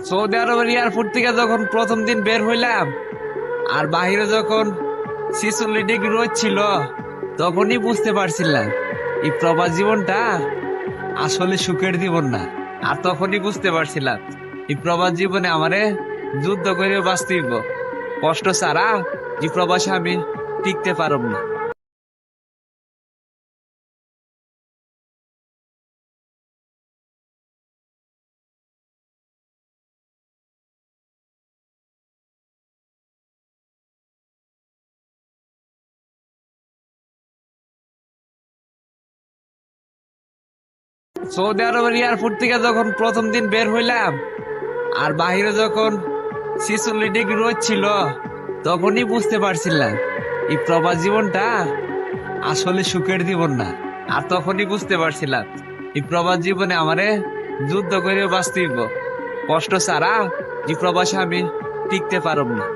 Saudi আরবের airport থেকে যখন প্রথম দিন বের হইলাম আর বাহিরে যখন 46 ডিগ্রি রোদ ছিল, তখনই বুঝতে পারছিলাম এই প্রবাস জীবনটা আসলে সুখের জীবন না। আর তখনই বুঝতে পারছিলাম এই প্রবাস জীবনে আমারে যুদ্ধ করে বাঁচতে হইব। কষ্ট ছাড়া এই প্রবাসে আমি টিকতে পারব না। সৌদি আরবের এয়ারপোর্ট থেকে যখন প্রথম দিন বের হইলাম আর বাহিরে যখন 46 ডিগ্রি রোদ ছিল, তখনই বুঝতে পারছিলাম এই প্রবাস জীবনটা আসলে সুখের জীবন না। আর তখনই বুঝতে পারছিলাম এই প্রবাস জীবনে আমারে যুদ্ধ করে বাঁচতে হইব। কষ্ট ছাড়া এই প্রবাসে আমি টিকতে পারব না।